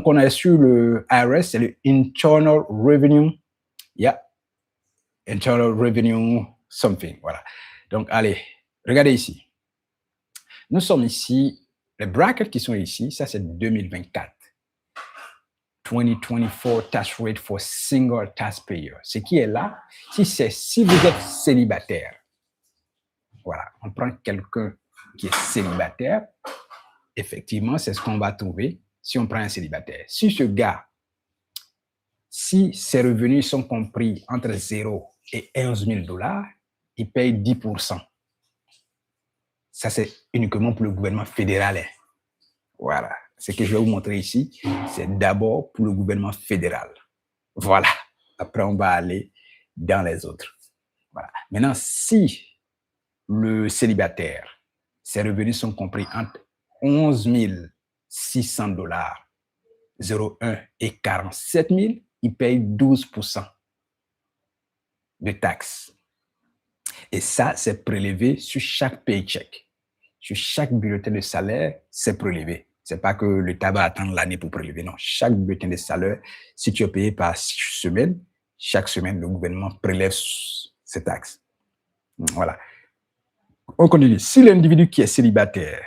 qu'on a sur le IRS, c'est le Internal Revenue. Yeah. Internal Revenue something. Voilà. Donc, allez, regardez ici. Nous sommes ici, les brackets qui sont ici, ça c'est 2024. 2024 tax rate for single taxpayer. Ce qui est là, si vous êtes célibataire, voilà, on prend quelqu'un qui est célibataire, effectivement, c'est ce qu'on va trouver si on prend un célibataire. Si ce gars, si ses revenus sont compris entre 0 et 11 000 $, il paye 10%. Ça, c'est uniquement pour le gouvernement fédéral. Hein. Voilà. Ce que je vais vous montrer ici, c'est d'abord pour le gouvernement fédéral. Voilà. Après, on va aller dans les autres. Voilà. Maintenant, si le célibataire, ses revenus sont compris entre 11 600 $, 0,1 et 47 000, il paye 12% de taxes. Et ça, c'est prélevé sur chaque paycheck. Sur chaque bulletin de salaire, c'est prélevé. C'est pas que l'État va attendre l'année pour prélever. Non, chaque bulletin de salaire, si tu es payé par semaine, chaque semaine, le gouvernement prélève ces taxes. Voilà. On continue. Si l'individu qui est célibataire,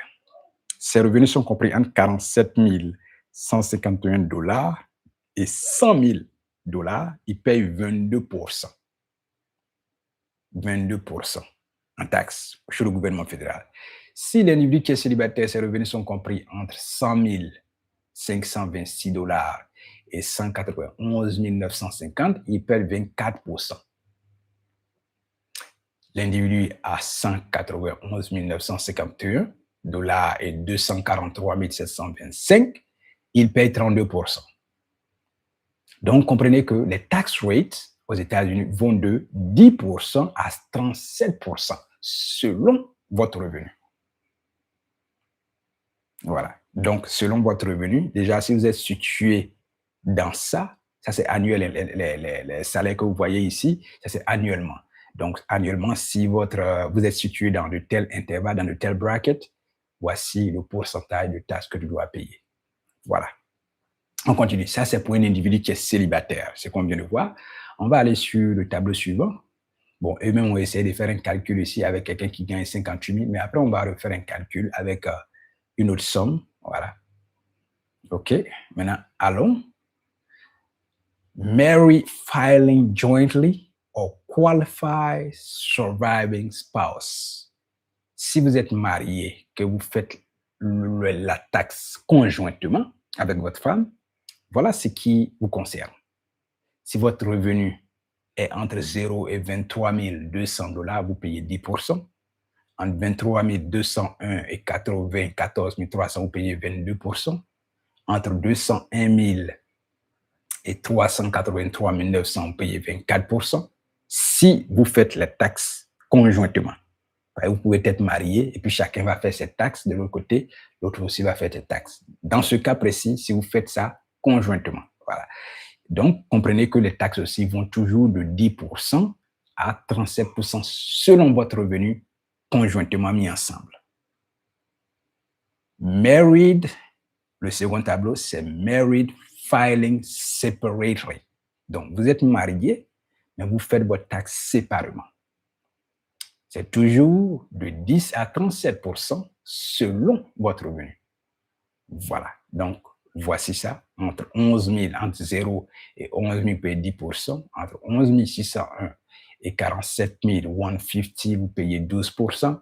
ses revenus sont compris entre 47 151 $ et 100 000 $, il paye 22%. 22% en taxes chez le gouvernement fédéral. Si l'individu qui est célibataire, ses revenus sont compris entre 100 526 $ et 191 950, il paie 24%. L'individu a 191 951 $ et 243 725, il paye 32%. Donc, comprenez que les tax rates aux États-Unis vont de 10% à 37% selon votre revenu. Voilà. Donc, selon votre revenu, déjà, si vous êtes situé dans ça c'est annuel. Les salaires que vous voyez ici, ça c'est annuellement. Donc, annuellement, si vous êtes situé dans de tels intervalles, dans de tels brackets, voici le pourcentage de taxes que tu dois payer. Voilà. On continue. Ça, c'est pour un individu qui est célibataire. C'est qu'on vient de voir. On va aller sur le tableau suivant. Bon, eux-mêmes ont essayé de faire un calcul ici avec quelqu'un qui gagne 58 000, mais après, on va refaire un calcul avec une autre somme. Voilà. OK. Maintenant, allons. Marry filing jointly or qualify surviving spouse. Si vous êtes marié, que vous faites la taxe conjointement avec votre femme, voilà ce qui vous concerne. Si votre revenu est entre 0 et 23 200 $, vous payez 10%. Entre 23 201 et 94 300, vous payez 22%. Entre 201 000 et 383 900, vous payez 24%. Si vous faites les taxes conjointement, vous pouvez être marié et puis chacun va faire ses taxes de l'autre côté, l'autre aussi va faire ses taxes. Dans ce cas précis, si vous faites ça conjointement, voilà. Donc, comprenez que les taxes aussi vont toujours de 10% à 37% selon votre revenu conjointement mis ensemble. Married, le second tableau, c'est married filing separately. Donc, vous êtes marié, mais vous faites votre taxe séparément. C'est toujours de 10 à 37% selon votre revenu. Voilà. Donc, voici ça. Entre 11 000, entre 0 et 11 000, vous payez 10%. Entre 11 601 et 47 150, vous payez 12%.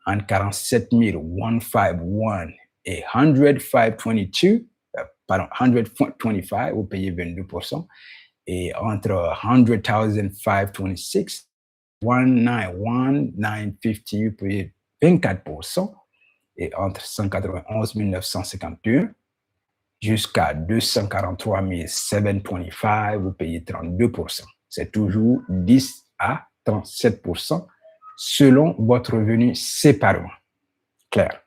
Entre 47 151 et 125, vous payez 22%. Et entre 100 526, 191 950, vous payez 24%. Et entre 191 951 jusqu'à 243 725, vous payez 32%. C'est toujours 10 à 37% selon votre revenu séparément. Clair.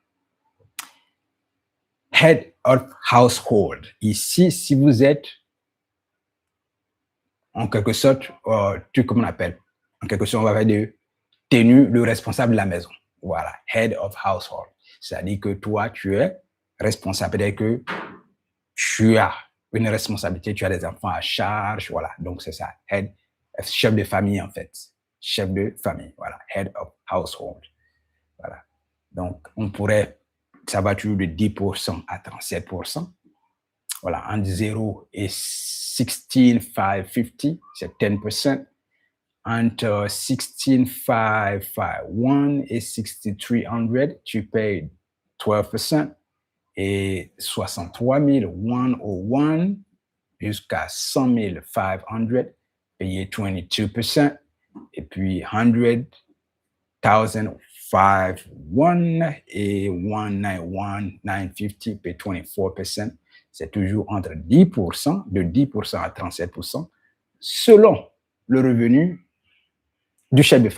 Head of household. Ici, si vous êtes en quelque sorte, comme on appelle, en quelque sorte, on va faire de tenu le responsable de la maison. Voilà, head of household. C'est-à-dire que toi, tu es responsable. C'est-à-dire que tu as une responsabilité, tu as des enfants à charge, voilà. Donc, c'est ça, chef de famille, en fait. Chef de famille, voilà. Head of household, voilà. Donc, ça va toujours de 10% à 37%. Voilà, entre 0 et 16,550, c'est 10%. Entre 16,551 et 6,300, tu payes 12%. Et 63 101 jusqu'à 100 500, payez 22%. Et puis 100,000, 501 et 191, 950, payez 24%. C'est toujours entre 10%, de 10% à 37%, selon le revenu du chef de famille.